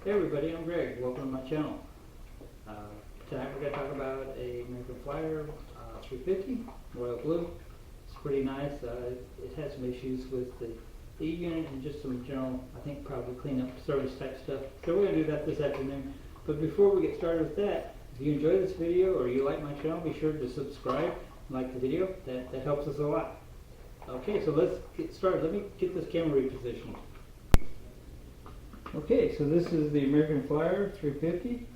Hey everybody, I'm Greg. Welcome to my channel. Tonight we're going to talk about a American Flyer 350 Royal Blue. It's pretty nice. It has some issues with the E unit and just some general, I think probably cleanup service type stuff. So we're going to do that this afternoon. But before we get started with that, if you enjoy this video or you like my channel, be sure to subscribe and like the video. That helps us a lot. Okay, so let's get started. Let me get this camera repositioned. Okay, so this is the American Flyer 350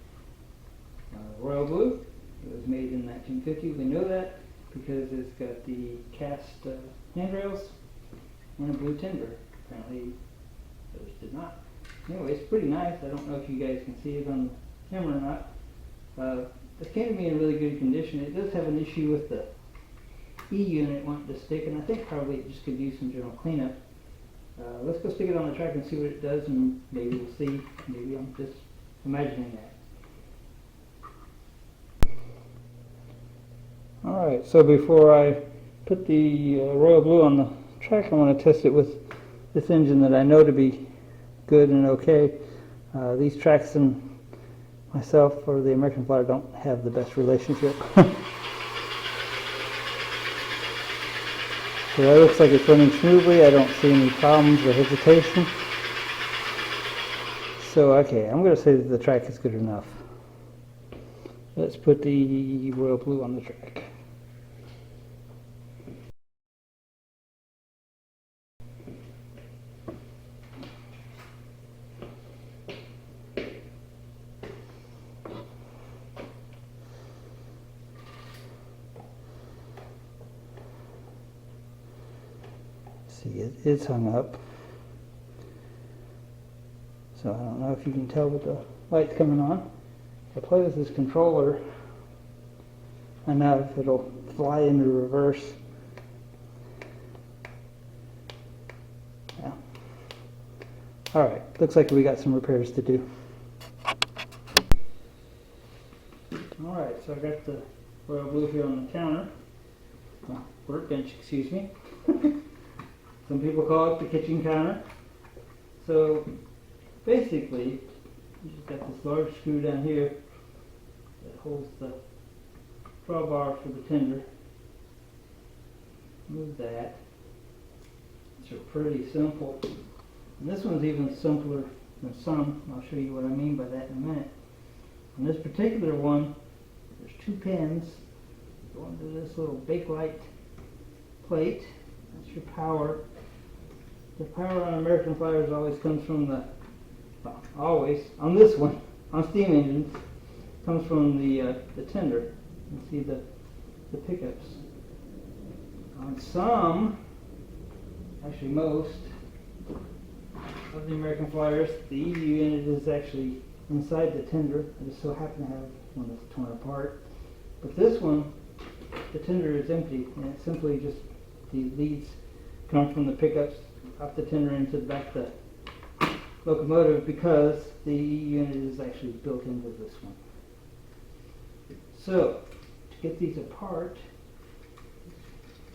Royal Blue. It was made in 1950. We know that because it's got the cast handrails and a blue tender. Apparently those did not. Anyway, it's pretty nice. I don't know if you guys can see it on the camera or not. This came to me in really good condition. It does have an issue with the E unit wanting to stick, and I think probably it just could use some general cleanup. Let's go stick it on the track and see what it does, and maybe we'll see. Maybe I'm just imagining that. Alright, so before I put the Royal Blue on the track, I want to test it with this engine that I know to be good and okay. These tracks and myself, or the American Flyer, don't have the best relationship. So that looks like it's running smoothly. I don't see any problems or hesitation. So okay, I'm going to say that the track is good enough. Let's put the Royal Blue on the track. See, it's hung up. So I don't know if you can tell with the lights coming on. If I play with this controller enough, it'll fly into reverse. Yeah. Alright, looks like we got some repairs to do. Alright, so I got the Royal Blue here on the counter. Well, workbench, excuse me. Some people call it the kitchen counter. So basically, you just got this large screw down here that holds the drawbar for the tender. Move that. It's pretty simple. And this one's even simpler than some. I'll show you what I mean by that in a minute. On this particular one, there's two pins go into this little bakelite plate. That's your power. The power on American Flyers always comes from the, well, always, on this one, on steam engines, comes from the tender. You can see the pickups. On some, actually most, of the American Flyers, the EU unit is actually inside the tender. I just so happen to have one that's torn apart. But this one, the tender is empty, and it's simply just the leads come from the pickups off the tender into the back of the locomotive, because the unit is actually built into this one. So, to get these apart,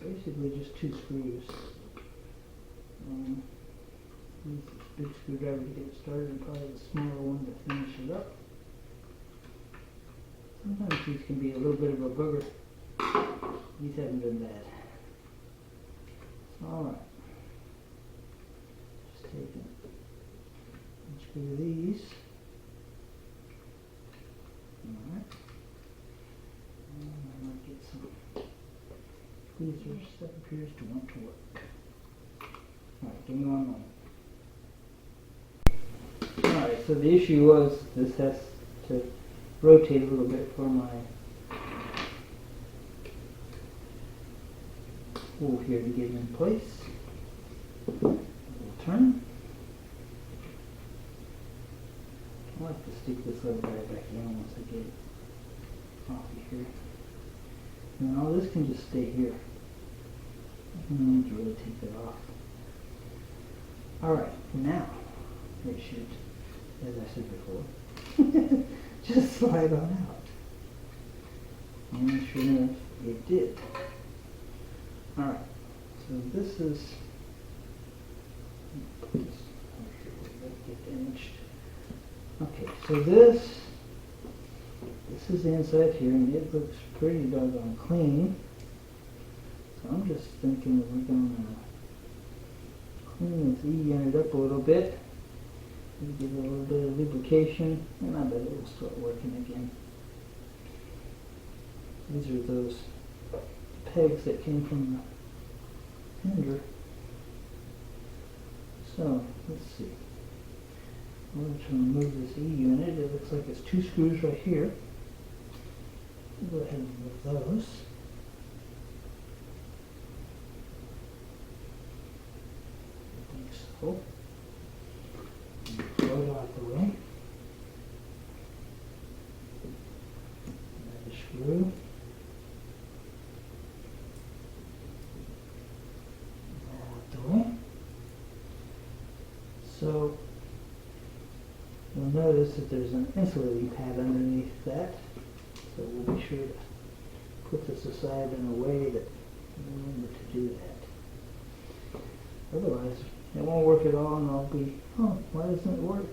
basically just two screws. Use this big screwdriver to get it started, and probably the smaller one to finish it up. Sometimes these can be a little bit of a booger. These haven't been bad. Alright. Just take it. Unscrew these. Alright. And I might get some tweezers that appears to want to work. Alright, give me one moment. Alright, so the issue was this has to rotate a little bit for my spool here to get in place. We'll turn. I like to stick this little guy back in once I get it off of here. And all this can just stay here. I don't need to really take that off. Alright, now it should, as I said before, just slide on out. And sure enough, it did. Alright, so this is, get damaged. Okay, so this is the inside here, and it looks pretty doggone clean. So I'm just thinking we're going to clean this E-unit up a little bit. Give it a little bit of lubrication, and I bet it will start working again. These are those pegs that came from the fender. So, let's see. I'm going to remove this E-unit. It looks like it's 2 screws right here. Go ahead and remove those. I think so. Throw it out the way. Another screw. That out the way. So you'll notice that there's an insulating pad underneath that. So we'll be sure to put this aside in a way that we remember to do that. Otherwise, it won't work at all, and I'll be, oh, why doesn't it work?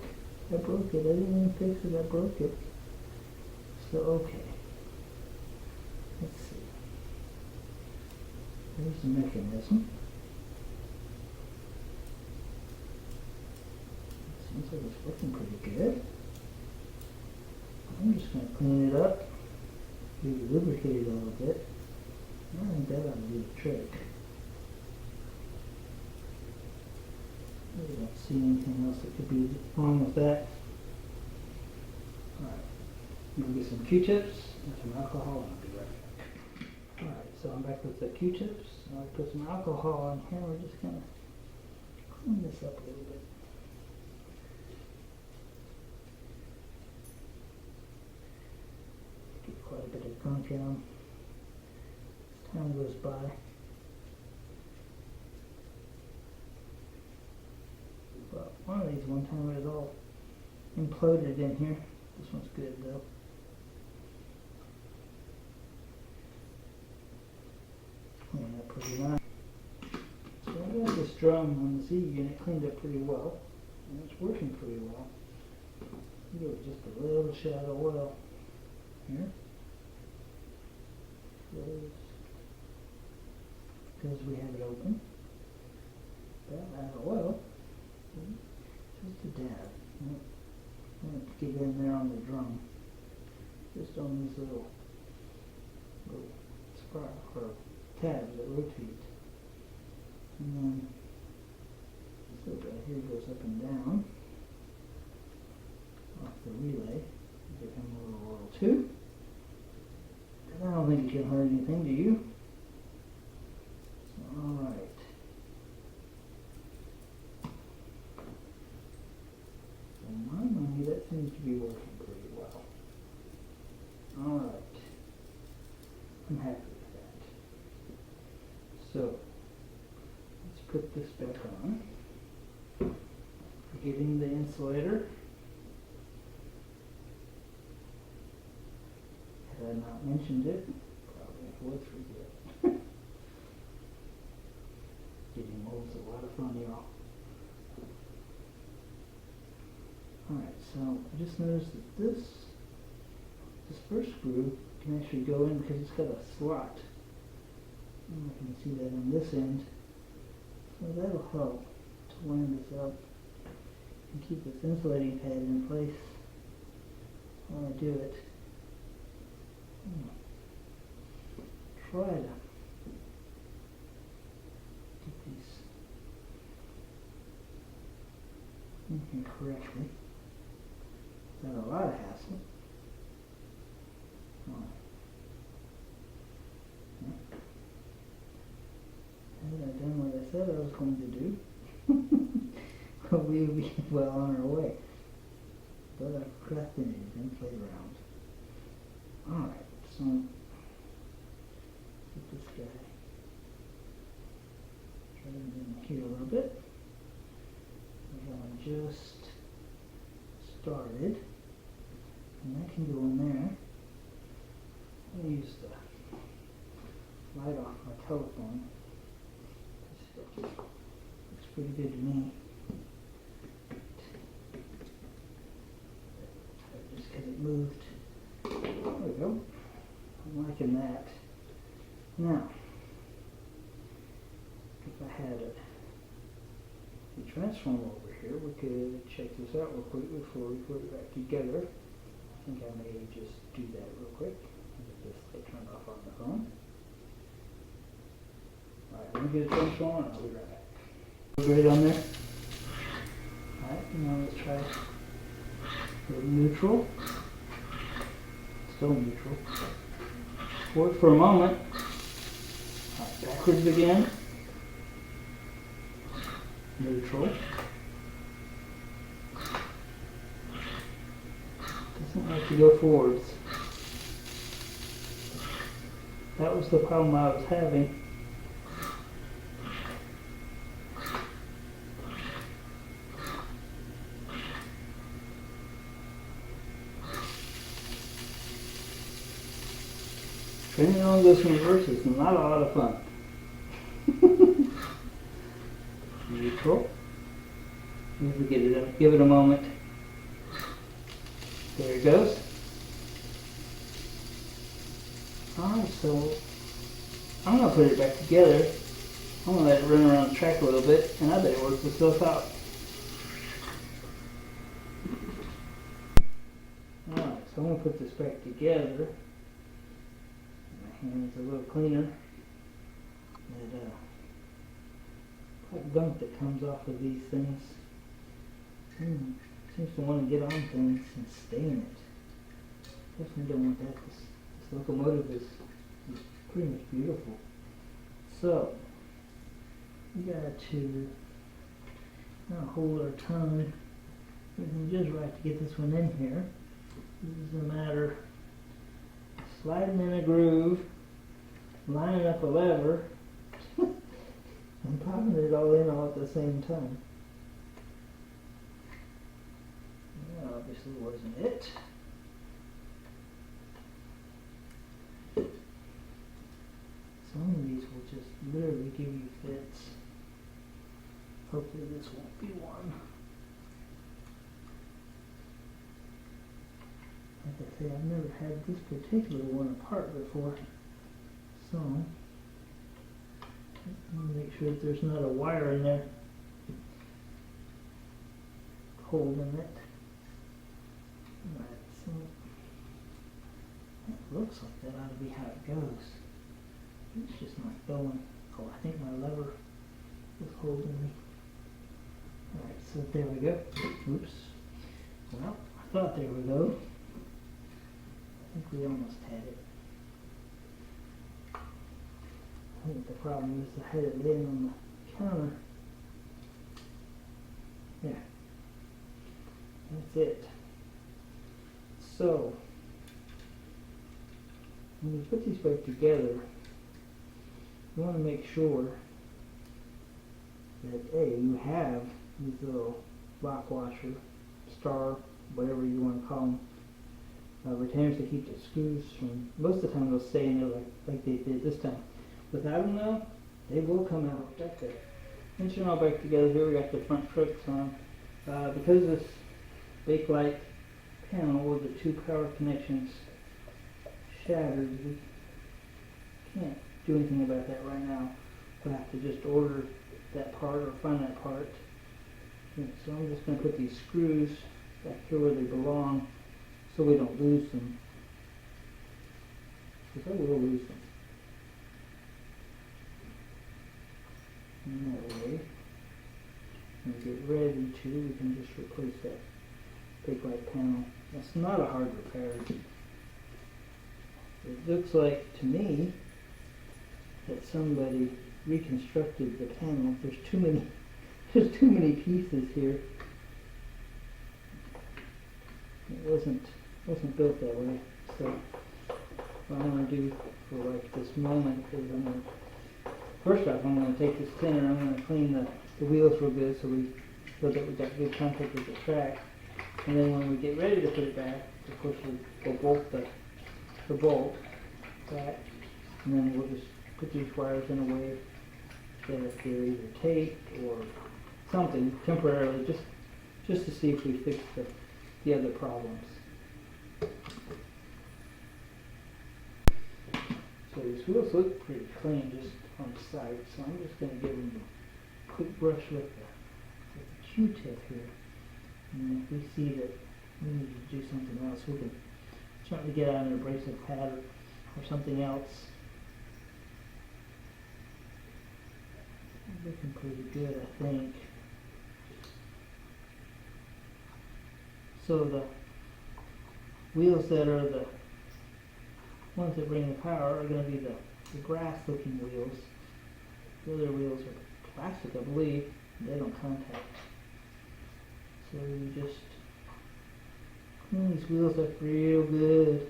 I broke it. I didn't even fix it. I broke it. So, okay. Let's see. There's the mechanism. Seems like it's working pretty good. I'm just going to clean it up. Lubricate it a little bit. I think that ought to do the trick. I don't see anything else that could be wrong with that. Alright, I'm going to get some Q-tips and some alcohol, and I'll be right back. Alright, so I'm back with the Q-tips. I'll put some alcohol on here. We're just going to clean this up a little bit. Get quite a bit of gunk in them as time goes by. But one of these one time it was all imploded in here. This one's good though. Clean up pretty nice. So I got this drum on the Z unit cleaned up pretty well, and it's working pretty well. Give it just a little shot of oil here. Close. Because we have it open. That amount of oil. Just a dab. I want to get in there on the drum. Just on these little spark or tabs that rotate. And then this little guy here goes up and down off the relay. Give him a little oil too. And I don't think it can hurt anything, do you? So, alright. My money, that seems to be working pretty well. Alright. I'm happy with that. So, let's put this back on. Forgetting the insulator. Had I not mentioned it, probably I would forget. Getting old is a lot of fun, y'all. Alright, so I just noticed that this first screw can actually go in because it's got a slot. I don't know if you can see that on this end. So that'll help to line this up and keep this insulating pad in place while I do it. Try to get these in here correctly. Without a lot of hassle. Had I done what I said I was going to do, we would be well on our way. But I procrastinated and played around. Alright, so get this guy try in here a little bit. We're going to just started, and that can go in there. I'll use the light off my telephone. This looks pretty good to me. go. I'm liking that. Now, if I had a transformer over here, we could check this out real quick before we put it back together. I think I may just do that real quick. Get this light turned off on the phone. Alright, let me get a transformer and I'll be right back. Great on there. Alright, now let's try neutral. Still neutral. Work for a moment. Alright, backwards again. Neutral. Doesn't like to go forwards. That was the problem I was having. Training on this reverse is not a lot of fun. Neutral. Give it a moment. There it goes. Alright, so I'm going to put it back together. I'm going to let it run around the track a little bit, and I bet it works itself out. Alright, so I'm going to put this back together. My hand's a little cleaner. That gunk that comes off of these things seems to want to get on things and stay in it. Definitely don't want that. This locomotive is pretty much beautiful. So we got to hold our tongue. Everything just right to get this one in here. This is a matter of sliding in a groove, lining up a lever, and popping it all in all at the same time. That obviously wasn't it. Some of these will just literally give you fits. Hopefully this won't be one. Like I say, I've never had this particular one apart before. So I'm going to make sure that there's not a wire in there holding it. Alright, so that looks like that ought to be how it goes. It's just not going. Oh, I think my lever is holding me. Alright, so there we go. Oops. Well, I thought there we go. I think we almost had it. I think the problem is I had it laying on the counter. Yeah. That's it. So, when you put these back together, you want to make sure that you have these little lock washer, star, whatever you want to call them, retainers to keep the screws from, most of the time they'll stay in there like they did this time. Without them though, they will come out back there. Pinching it all back together here, we got the front trucks on. Because of this bakelite panel with the two power connections shattered, we can't do anything about that right now. We'll have to just order that part or find that part. And so I'm just going to put these screws back here where they belong so we don't lose them. Because I will lose them. And that way, when we get ready to, we can just replace that bakelite panel. That's not a hard repair. It looks like to me that somebody reconstructed the panel. There's too many pieces here. It wasn't built that way. So what I'm going to do for like this moment is first off, I'm going to take this tin and I'm going to clean the wheels real good so that we got good contact with the track. And then when we get ready to put it back, of course we'll bolt the bolt back, and then we'll just put these wires in a way that they're either taped or something temporarily, just to see if we fix the other problems. So these wheels look pretty clean just on the side, so I'm just going to give them a quick brush with the Q-tip here. And if we see that we need to do something else, we can certainly get out an abrasive pad or something else. Looking pretty good, I think. So the wheels that are the ones that bring the power are going to be the grass looking wheels. The other wheels are plastic, I believe. They don't contact. So you just clean these wheels up real good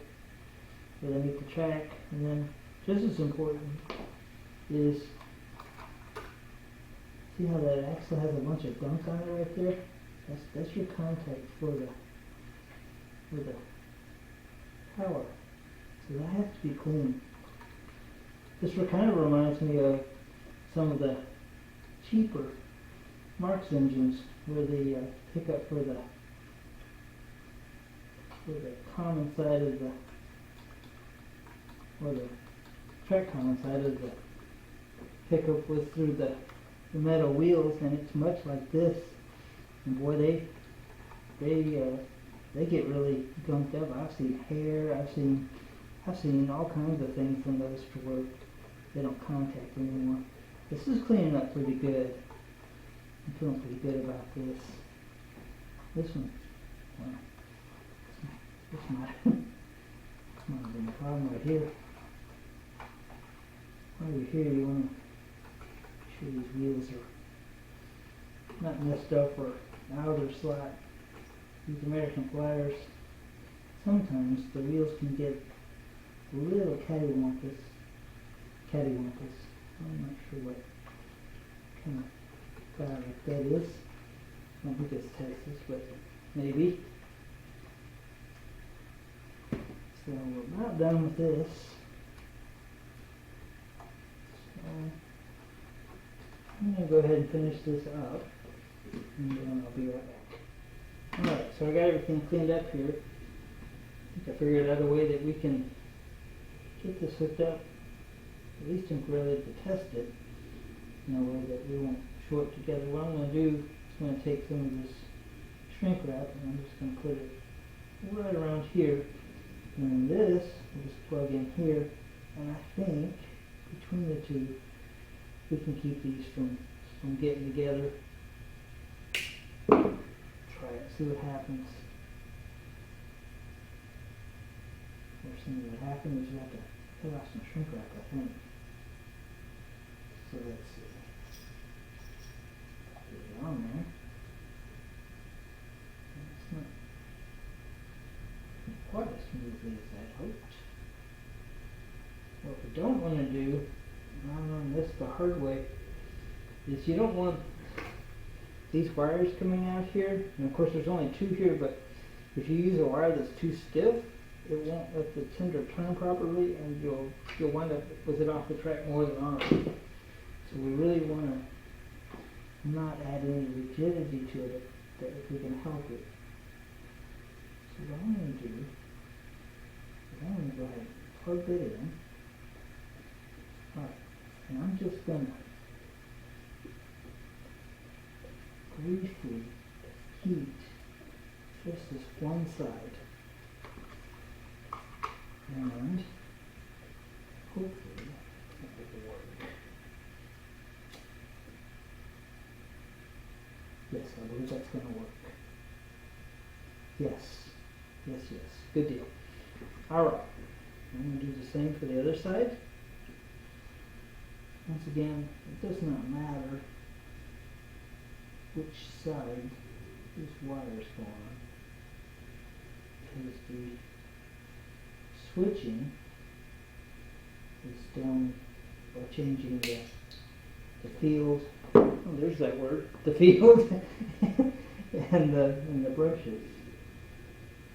so they meet the track. And then just as important is, see how that axle has a bunch of gunk on it right there? That's your contact for the power. So that has to be clean. This kind of reminds me of some of the cheaper Marx engines where the pickup for the common side of the, or the track common side of the pickup was through the metal wheels, and it's much like this. And boy, they get really gunked up. I've seen hair, I've seen all kinds of things in those to where they don't contact anymore. This is cleaning up pretty good. I'm feeling pretty good about this. This one, well, this might have been a problem right here. While you're here, you want to make sure these wheels are not messed up or out or slack. These American pliers, sometimes the wheels can get a little cattywampus. I'm not sure what kind of fabric that is. I don't think it's Texas, but maybe. So we're about done with this. So I'm going to go ahead and finish this up, and then I'll be right back. Alright, so I got everything cleaned up here. I think I figured out a way that we can get this hooked up, at least temporarily, to test it in a way that we won't short together. What I'm going to do is going to take some of this shrink wrap and I'm just going to put it right around here. And then this will just plug in here, and I think between the two we can keep these from getting together. Try it, see what happens. First thing that would happen is you have to cut off some shrink wrap, I think. So let's see. Get it on there. It's not quite as smoothly as I hoped. What we don't want to do, and I learned this the hard way, is you don't want these wires coming out here. And of course there's only two here, but if you use a wire that's too stiff, it won't let the tender turn properly, and you'll wind up with it off the track more than on. So we really want to not add any rigidity to it if we can help it. So what I'm going to do is I'm going to go ahead and plug that in. Alright, and I'm just going to briefly heat just this one side, and hopefully that will work. Yes, I believe that's going to work. Yes. Good deal. Alright, I'm going to do the same for the other side. Once again, it does not matter which side these wires go on, because the switching is done by changing the field. Oh, there's that word. The field and the brushes.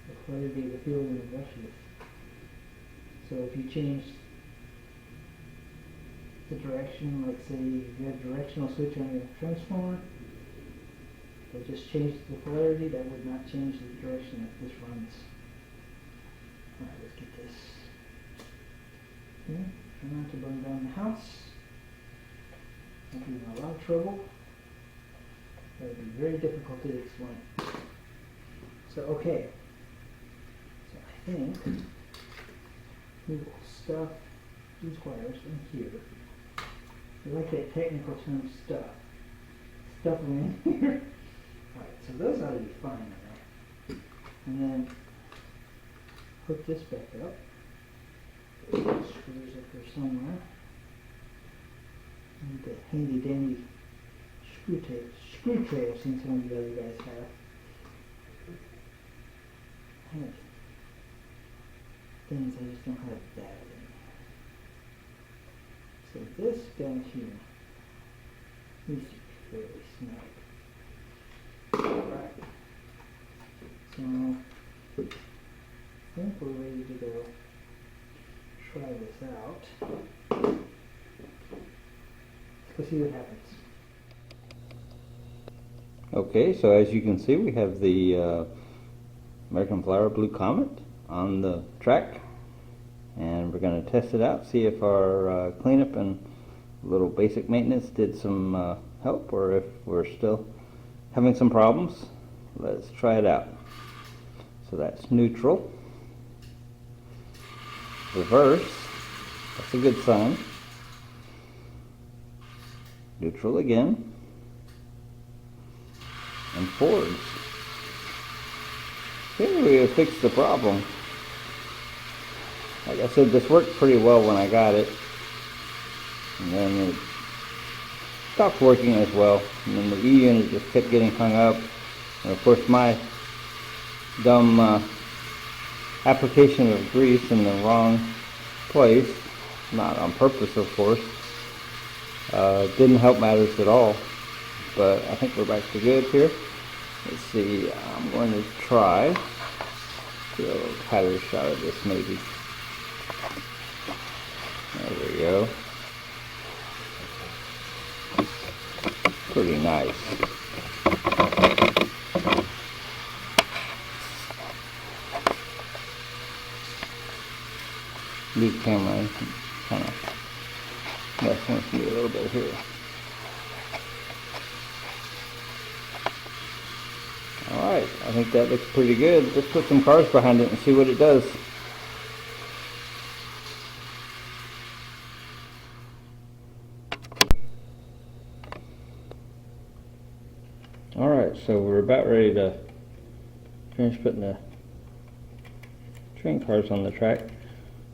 The clarity of the field and the brushes. So if you change the direction, like say you have a directional switch on your transformer, but just change the polarity, that would not change the direction that this runs. Alright, let's get this here. trying to burn down the house. I'm in a lot of trouble. That would be very difficult to explain. So, okay. So I think we will stuff these wires in here. I like that technical term, stuff. Stuff them in here. Alright, so those ought to be fine now. And then hook this back up. Screws up there somewhere. And the handy dandy screw tray I've seen some of you other guys have. I have things I just don't have that in. So this down here needs to be fairly snug. Alright. So I think we're ready to go try this out. Let's see what happens. Okay, so as you can see, we have the American Flower Blue Comet on the track, and we're going to test it out, see if our cleanup and little basic maintenance did some help, or if we're still having some problems. Let's try it out. So that's neutral. Reverse, that's a good sign. Neutral again. And forwards. Here we have fixed the problem. Like I said, this worked pretty well when I got it. And then it stopped working as well. And then the E unit just kept getting hung up. And of course my dumb application of grease in the wrong place, not on purpose of course, didn't help matters at all. But I think we're back to good here. Let's see, I'm going to try do a little tighter shot of this maybe. There we go. Pretty nice. New camera kind of messing with me a little bit here. Alright, I think that looks pretty good. Let's put some cars behind it and see what it does. Alright, so we're about ready to finish putting the train cars on the track.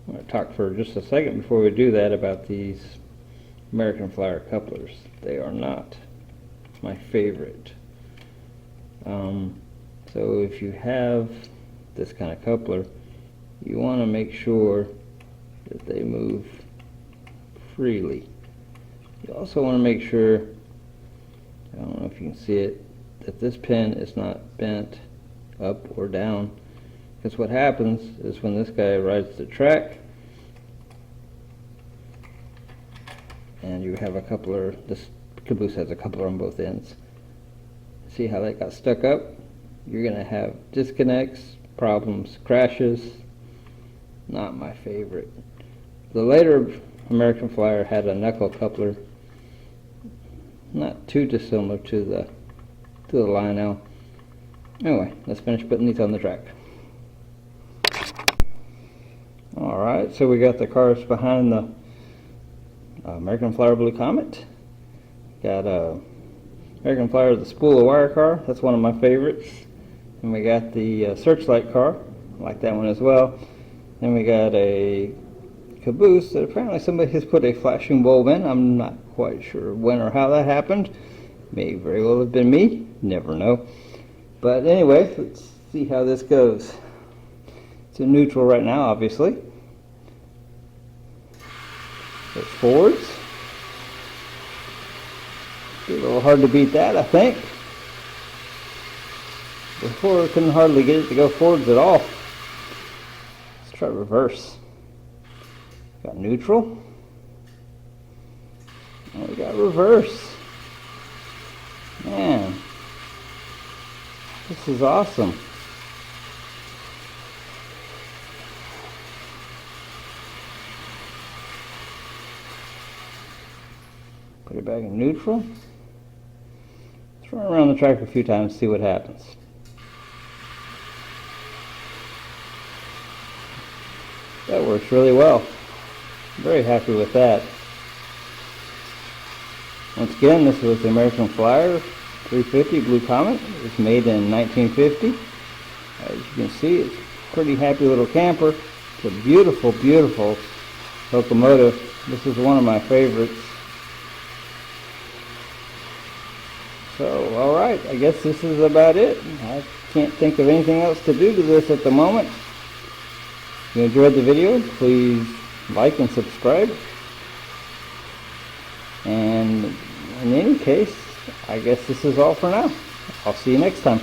I'm going to talk for just a second before we do that about these American Flower couplers. They are not my favorite. So if you have this kind of coupler, you want to make sure that they move freely. You also want to make sure, I don't know if you can see it, that this pin is not bent up or down, because what happens is when this guy rides the track and you have a coupler, this caboose has a coupler on both ends. See how that got stuck up? You're going to have disconnects, problems, crashes. Not my favorite. The later American Flyer had a knuckle coupler, not too dissimilar to the Lionel. Anyway, let's finish putting these on the track. Alright, so we got the cars behind the American Flower Blue Comet. Got a American Flyer, the spool of wire car, that's one of my favorites. And we got the searchlight car, I like that one as well. Then we got a caboose that apparently somebody has put a flashing bulb in. I'm not quite sure when or how that happened. May very well have been me, never know. But anyway, let's see how this goes. It's in neutral right now, obviously. It's forwards. Be a little hard to beat that, I think. Before I couldn't hardly get it to go forwards at all. Let's try reverse. Got neutral. And we got reverse. Man, this is awesome. Put it back in neutral. Let's run around the track a few times, see what happens. That works really well. Very happy with that. Once again, this was the American Flyer 350 Blue Comet. It was made in 1950. As you can see, it's a pretty happy little camper. It's a beautiful, beautiful locomotive. This is one of my favorites. So, alright, I guess this is about it. I can't think of anything else to do to this at the moment. If you enjoyed the video, please like and subscribe. And in any case, I guess this is all for now. I'll see you next time.